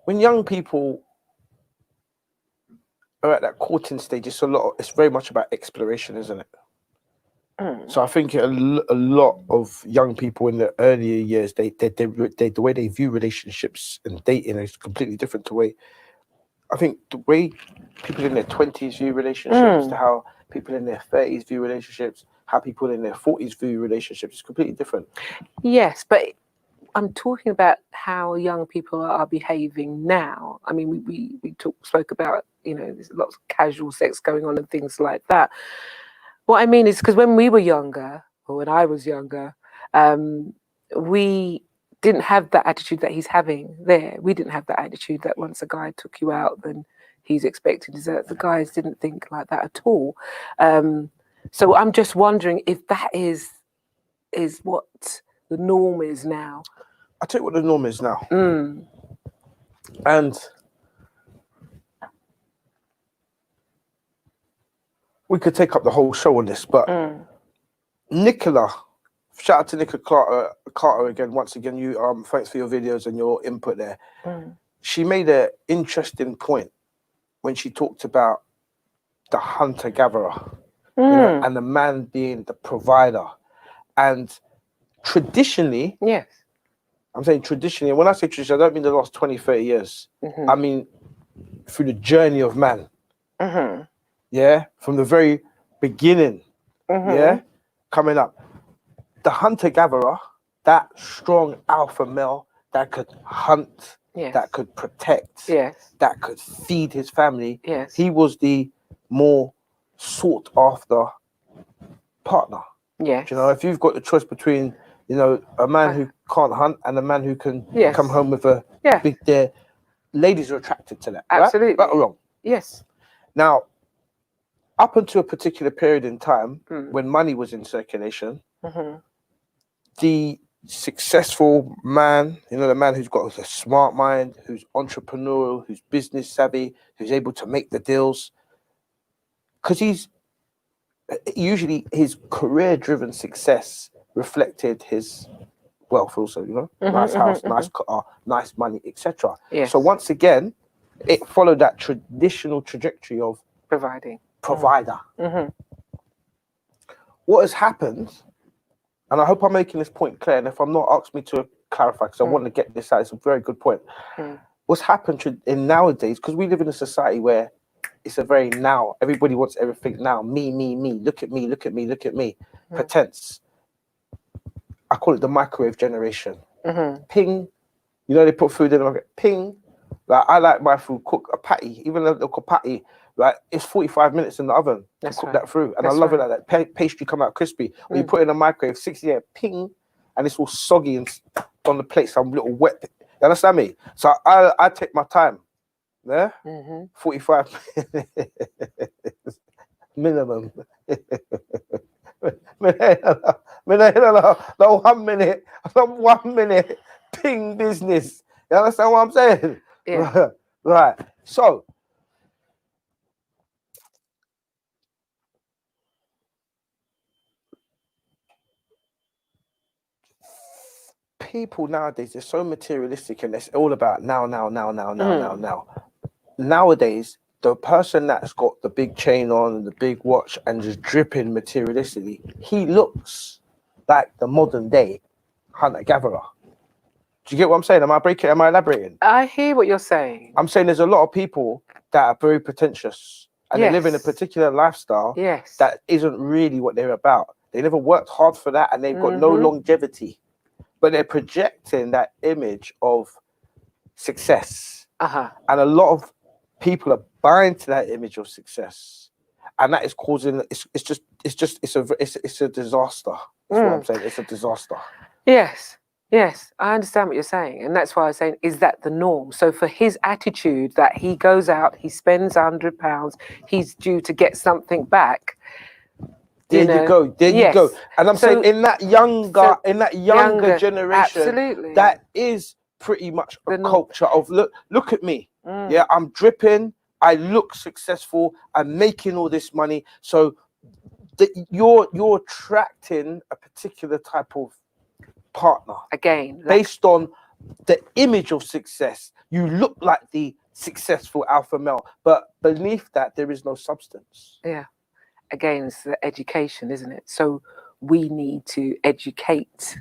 when young people are at that courting stage, it's very much about exploration, isn't it? So I think a lot of young people in the earlier years, the way they view relationships and dating is completely different to way. I think the way people in their 20s view relationships to how people in their 30s view relationships, how people in their 40s view relationships is completely different. Yes, but I'm talking about how young people are behaving now. I mean, we spoke about, there's lots of casual sex going on and things like that. What I mean is, because when we were younger, or when I was younger, we didn't have that attitude that he's having there. We didn't have that attitude that once a guy took you out, then he's expecting dessert. The guys didn't think like that at all. So I'm just wondering if that is what the norm is now. I'll tell you what the norm is now. And we could take up the whole show on this, but Nicola, shout out to Nicola Carter again. Once again, you thanks for your videos and your input there. She made an interesting point when she talked about the hunter-gatherer and the man being the provider. And traditionally, yes, I'm saying traditionally, and when I say traditionally, I don't mean the last 20, 30 years. I mean through the journey of man. Yeah, from the very beginning. Yeah, coming up. The hunter-gatherer, that strong alpha male that could hunt, Yes. that could protect, Yes. that could feed his family. Yes. He was the more sought after partner. Yes. You know, if you've got the choice between, you know, a man who can't hunt and a man who can Yes. come home with a Yeah. big deer, ladies are attracted to that. Absolutely. Right? Right or wrong? Yes. Now, up until a particular period in time Mm. when money was in circulation, Hmm. the successful man, you know, the man who's got a smart mind, who's entrepreneurial, who's business savvy, who's able to make the deals, because he's usually his career-driven success reflected his wealth also, you know, nice house, nice car, nice money, etc. Yes. So once again, it followed that traditional trajectory of Providing. provider. Hmm. What has happened, and I hope I'm making this point clear, and if I'm not, ask me to clarify, because I want to get this out. It's a very good point. What's happened in nowadays, because we live in a society where it's a very now, everybody wants everything now. Me, look at me, look at me, look at me. Pretense. I call it the microwave generation. Ping. You know, they put food in the market. Ping. Like, I like my food, cook a patty, even a local patty, like it's 45 minutes in the oven to cook that through. And I love it like that. Pastry come out crispy. When you put it in the microwave, 60 minutes, ping, and it's all soggy and on the plate, some little wet. You understand me? So I take my time. Yeah? 45 minutes minimum. No 1 minute, not 1 minute, ping business. You understand what I'm saying? Yeah. Right. So, people nowadays, they're so materialistic and it's all about now. Nowadays, the person that's got the big chain on and the big watch and just dripping materialistically, he looks like the modern day hunter-gatherer. Do you get what I'm saying? Am I elaborating? I hear what you're saying. I'm saying there's a lot of people that are very pretentious and they live in a Yes. particular lifestyle Yes. that isn't really what they're about. They never worked hard for that and they've got no longevity. But they're projecting that image of success. Uh-huh. And a lot of people are buying to that image of success. And that is causing it's a disaster. That's what I'm saying. It's a disaster. Yes. Yes, I understand what you're saying. And that's why I was saying, is that the norm? So for his attitude that he goes out, he spends £100, he's due to get something back. There you go. There you go. And I'm saying in that younger generation, absolutely, that is pretty much a culture of look at me. Yeah, I'm dripping. I look successful. I'm making all this money. So you're attracting a particular type of partner again based on the image of success. You look like the successful alpha male, but beneath that there is no substance. Yeah, again, it's the education, isn't it? So we need to educate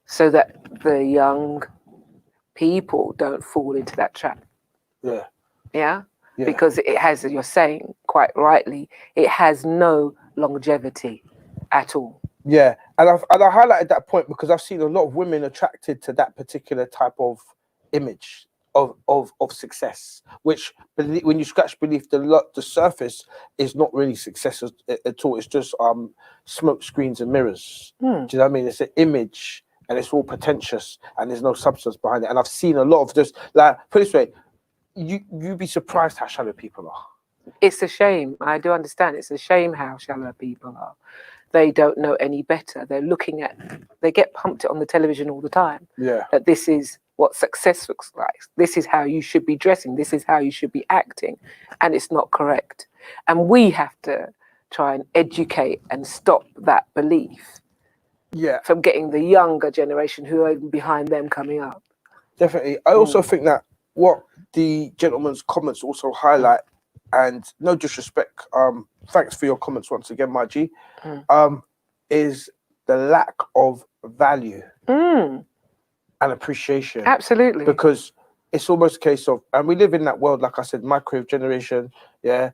so that the young people don't fall into that trap. Yeah, because it has, as you're saying quite rightly, it has no longevity at all. Yeah, and I highlighted that point because I've seen a lot of women attracted to that particular type of image of success, which when you scratch beneath the surface is not really success at all. It's just smoke screens and mirrors. Do you know what I mean? It's an image and it's all pretentious and there's no substance behind it. And I've seen a lot of just like, put it this way, you'd be surprised how shallow people are. It's a shame. I do understand. It's a shame how shallow people are. They don't know any better. They get pumped on the television all the time. Yeah. That this is what success looks like. This is how you should be dressing. This is how you should be acting. And it's not correct. And we have to try and educate and stop that belief. Yeah. From getting the younger generation who are behind them coming up. Definitely. I also think that what the gentleman's comments also highlight, and no disrespect, thanks for your comments once again, my G, is the lack of value and appreciation. Absolutely. Because it's almost a case of, and we live in that world, like I said, microwave generation, yeah.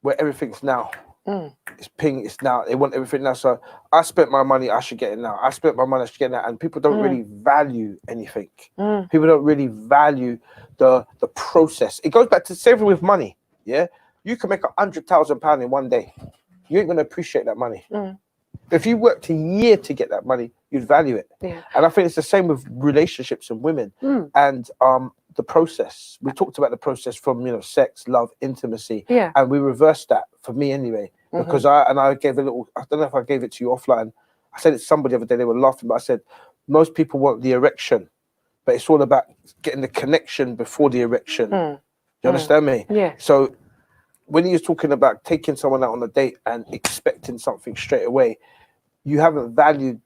where everything's now. Mm. It's ping, it's now. They want everything now. So I spent my money, I should get it now. I spent my money, I should get it now. And people don't really value anything. People don't really value the process. It goes back to saving with money. Yeah, you can make £100,000 in one day. You ain't gonna appreciate that money. If you worked a year to get that money, you'd value it. Yeah. And I think it's the same with relationships and women. And the process. We talked about the process from, you know, sex, love, intimacy. Yeah. And we reversed that for me anyway. Because I gave a little, I don't know if I gave it to you offline. I said it to somebody the other day, they were laughing, but I said, most people want the erection, but it's all about getting the connection before the erection. You understand me? Yeah. So when he was talking about taking someone out on a date and expecting something straight away, you haven't valued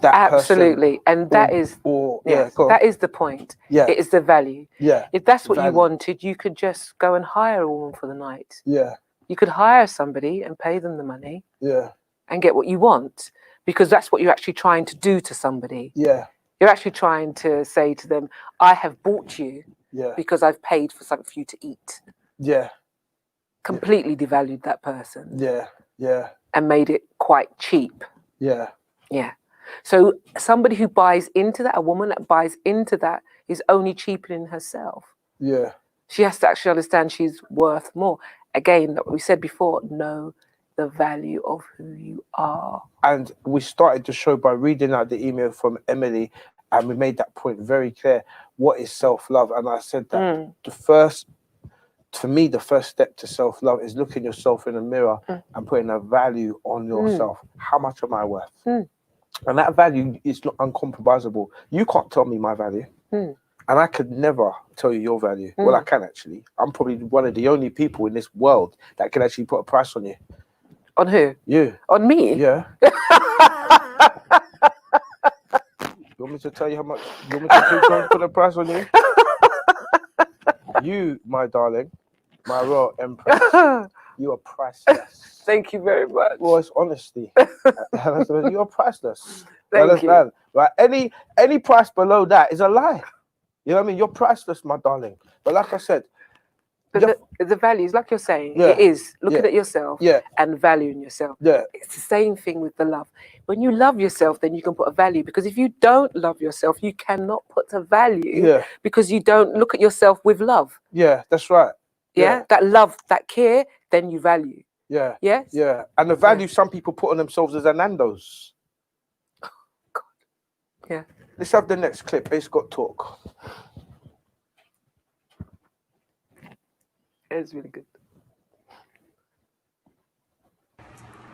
that person. Absolutely. And that is go on. that is the point. Yeah. It is the value. Yeah. If that's what you Value. wanted, you could just go and hire a woman for the night. Yeah. You could hire somebody and pay them the money Yeah. and get what you want, because that's what you're actually trying to do to somebody. Yeah. You're actually trying to say to them, I have bought you Yeah. because I've paid for something for you to eat. Yeah. Completely devalued that person Yeah. Yeah. and made it quite cheap. Yeah. Yeah. So somebody who buys into that, a woman that buys into that, is only cheapening herself. Yeah. She has to actually understand she's worth more. Again, like we said before, know the value of who you are. And we started the show by reading out the email from Emily, and we made that point very clear. What is self-love? And I said that for me, the first step to self-love is looking yourself in the mirror and putting a value on yourself. How much am I worth? And that value is not uncompromisable. You can't tell me my value. And I could never tell you your value. Well, I can actually. I'm probably one of the only people in this world that can actually put a price on you. On who? You. On me? Yeah. You want me to tell you how much? You want me to put a price on you? You, my darling, my royal empress, you are priceless. Thank you very much. Well, it's honesty. You are priceless. Thank you. Understand? Right? Any price below that is a lie. You know what I mean? You're priceless, my darling. But like I said, But the values, like you're saying, Yeah. it is looking Yeah. at yourself yeah, and valuing yourself. yeah, It's the same thing with the love. When you love yourself, then you can put a value, because if you don't love yourself, you cannot put a value yeah, because you don't look at yourself with love. yeah, that's right. Yeah? That love, that care, then you value. Yeah, Yes? yeah. And the value some people put on themselves is a Nando's. Yeah. Let's have the next clip. Ace got talk. It's really good.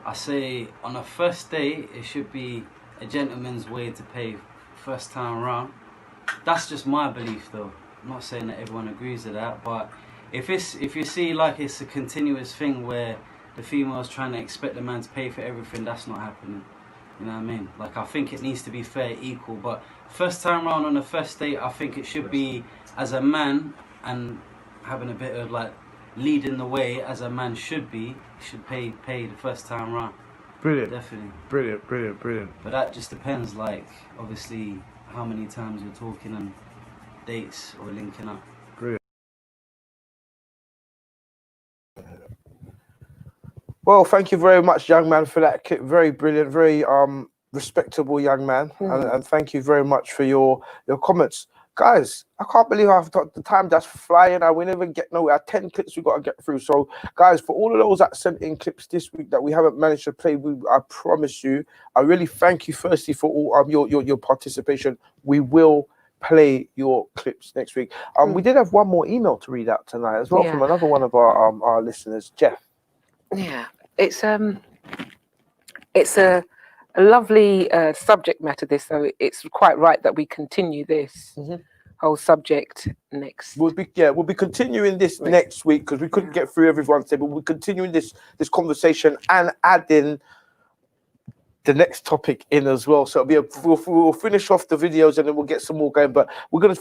I say on a first date, it should be a gentleman's way to pay first time around. That's just my belief though. I'm not saying that everyone agrees with that, but if you see like it's a continuous thing where the female's trying to expect the man to pay for everything, that's not happening. You know what I mean? Like, I think it needs to be fair, equal, but first time around on a first date, I think it should be as a man, and having a bit of like leading the way as a man should be, should pay the first time around. Brilliant. Definitely. Brilliant. But that just depends, like, obviously, how many times you're talking and dates or linking up. Well, thank you very much, young man, for that clip. Very brilliant, very respectable young man. And thank you very much for your comments. Guys, I can't believe I've got the time that's flying and we never get nowhere. 10 clips we got to get through. So, guys, for all of those that sent in clips this week that we haven't managed to play, I promise you, I really thank you firstly for all your participation. We will play your clips next week. We did have one more email to read out tonight as well from another one of our listeners, Jeff. Yeah, it's a lovely subject matter, this, so it's quite right that we continue this whole subject next. We'll be continuing this next week because we couldn't get through everyone today, but we're continuing this conversation and adding the next topic in as well. So we'll finish off the videos and then we'll get some more going. But we're gonna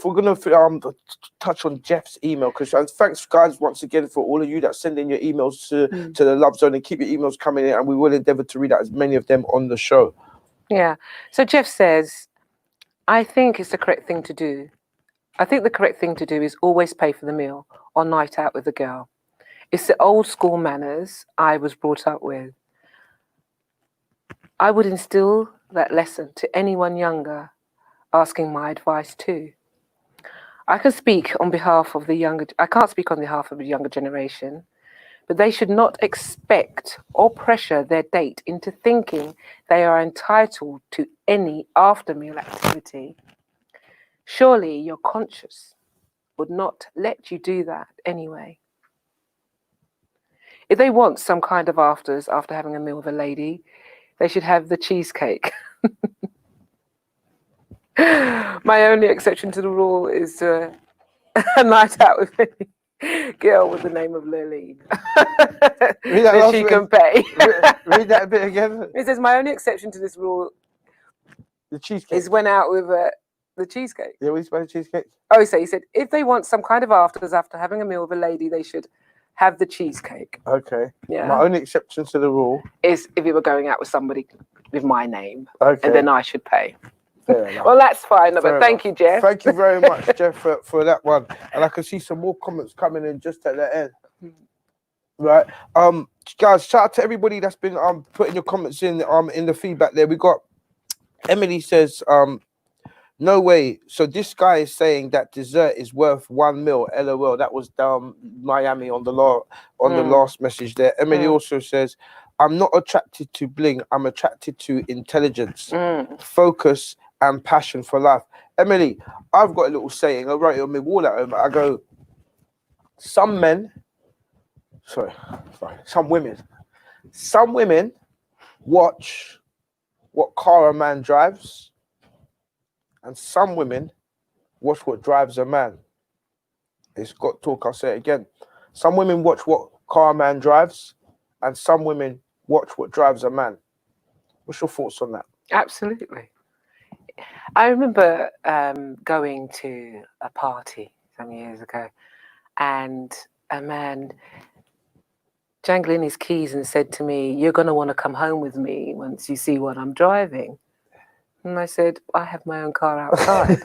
touch on Jeff's email, because thanks guys once again for all of you that send in your emails to the Love Zone, and keep your emails coming in, and we will endeavour to read out as many of them on the show. Yeah. So Jeff says, I think it's the correct thing to do. I think the correct thing to do is always pay for the meal or night out with the girl. It's the old school manners I was brought up with. I would instill that lesson to anyone younger asking my advice too. I can speak on behalf of the younger, I can't speak on behalf of the younger generation, but they should not expect or pressure their date into thinking they are entitled to any after meal activity. Surely your conscience would not let you do that anyway. If they want some kind of afters after having a meal with a lady, they should have the cheesecake. My only exception to the rule is a night out with any girl with the name of Lurleen. Read that Then last she bit. can pay. Read that a bit again. It says, my only exception to this rule The cheesecake. is when out with the cheesecake. Yeah, we spoke cheesecake. Oh, so he said, if they want some kind of afters after having a meal with a lady, they should have the cheesecake. Okay. Yeah. My only exception to the rule. Is if you were going out with somebody with my name, Okay. and then I should pay. Fair enough. Well, that's fine. Fair But thank enough. you, Jeff. Thank you very much, Jeff, for that one. And I can see some more comments coming in just at the end. Right. Guys, shout out to everybody that's been putting your comments in the feedback there. We got Emily says, no way. So this guy is saying that dessert is worth $1 mil. LOL. That was Miami on the last message there. Emily also says, I'm not attracted to bling. I'm attracted to intelligence, focus, and passion for life. Emily, I've got a little saying. I wrote it on my wall at home. I go, some women watch what car a man drives, and some women watch what drives a man. It's got talk, I'll say it again. Some women watch what car a man drives, and some women watch what drives a man. What's your thoughts on that? Absolutely. I remember going to a party some years ago, and a man jangling his keys and said to me, you're going to want to come home with me once you see what I'm driving. And I said, I have my own car outside.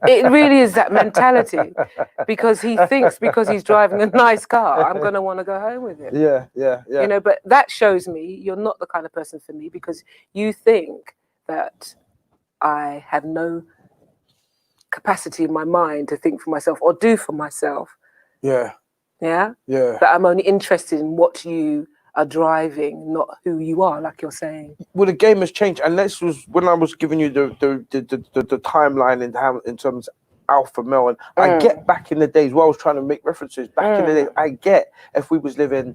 It really is that mentality, because he thinks because he's driving a nice car, I'm going to want to go home with him. Yeah. You know, but that shows me you're not the kind of person for me, because you think that I have no capacity in my mind to think for myself or do for myself. Yeah. That I'm only interested in what you are driving, not who you are, like you're saying. Well, the game has changed, and this was when I was giving you the timeline in terms of alpha male, and I get back in the days where I was trying to make references back in the days. I get if we was living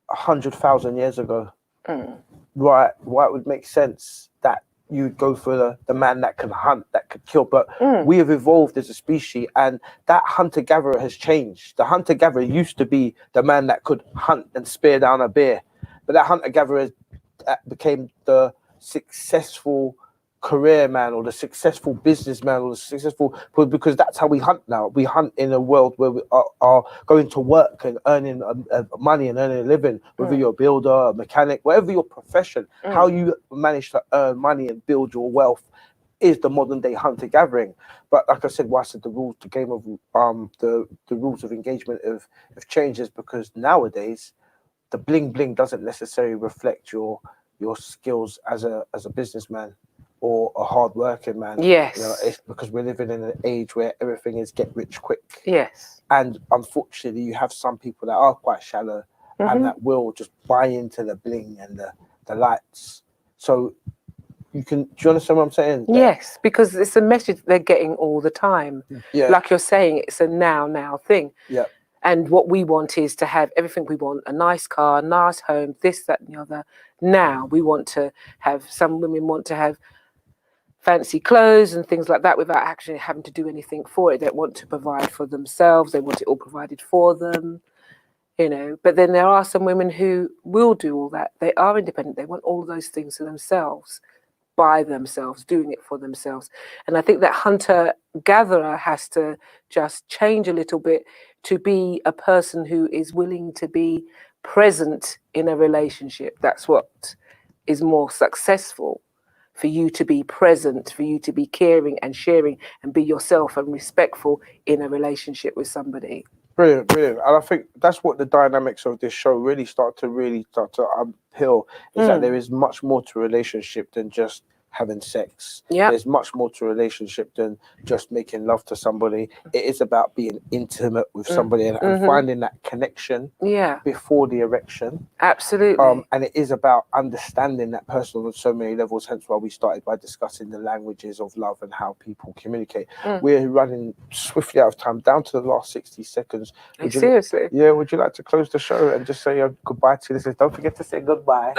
100,000 years ago, right? Why it would make sense that you'd go for the man that can hunt, that could kill. But we have evolved as a species, and that hunter-gatherer has changed. The hunter-gatherer used to be the man that could hunt and spear down a bear. But that hunter-gatherer became the successful career man, or the successful businessman, or the successful, because that's how we hunt now. We hunt in a world where we are going to work and earning money and earning a living, whether you're a builder, a mechanic, whatever your profession. How you manage to earn money and build your wealth is the modern day hunter gathering. But like I said, why I said the rules, the game of the rules of engagement have changed, because nowadays the bling bling doesn't necessarily reflect your skills as a businessman or a hard-working man. Yes. You know, it's because we're living in an age where everything is get rich quick. Yes. And unfortunately, you have some people that are quite shallow and that will just buy into the bling and the lights. So do you understand what I'm saying? Yes, because it's a message they're getting all the time. Yeah. Like you're saying, it's a now thing. Yeah. And what we want is to have everything we want: a nice car, a nice home, this, that, and the other. Now we want to have, some women want to have fancy clothes and things like that without actually having to do anything for it. They want to provide for themselves. They want it all provided for them, you know. But then there are some women who will do all that. They are independent. They want all those things for themselves, by themselves, doing it for themselves. And I think that hunter-gatherer has to just change a little bit to be a person who is willing to be present in a relationship. That's what is more successful. For you to be present, for you to be caring and sharing and be yourself and respectful in a relationship with somebody. Brilliant, brilliant. And I think that's what the dynamics of this show really start to uphill, is that there is much more to a relationship than just having sex. Yeah. There's much more to a relationship than just making love to somebody. It is about being intimate with somebody and finding that connection Yeah, before the erection. absolutely. And it is about understanding that person on so many levels, hence why we started by discussing the languages of love and how people communicate. We're running swiftly out of time, down to the last 60 seconds. Seriously. Yeah, would you like to close the show and just say goodbye to listeners? Don't forget to say goodbye.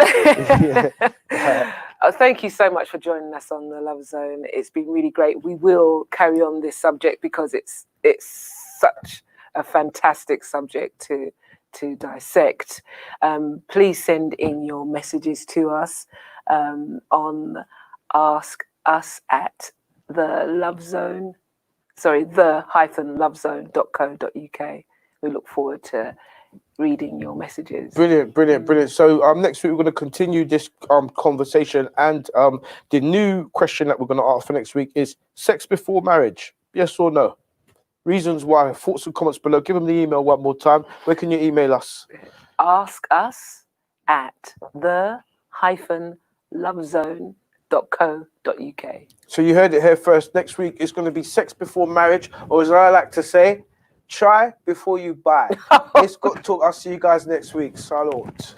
Thank you so much for joining us on the Love Zone. It's been really great. We will carry on this subject because it's such a fantastic subject to dissect. Please send in your messages to us on Ask Us at the-lovezone.co.uk. We look forward to reading your messages. Brilliant. So next week we're going to continue this conversation, and the new question that we're going to ask for next week is sex before marriage, yes or no? Reasons why. Thoughts and comments below. Give them the email one more time. Where can you email us? Ask us at the-lovezone.co.uk. So you heard it here first. Next week is going to be sex before marriage, or as I like to say, try before you buy. It's Got Talk. I'll see you guys next week. Salute.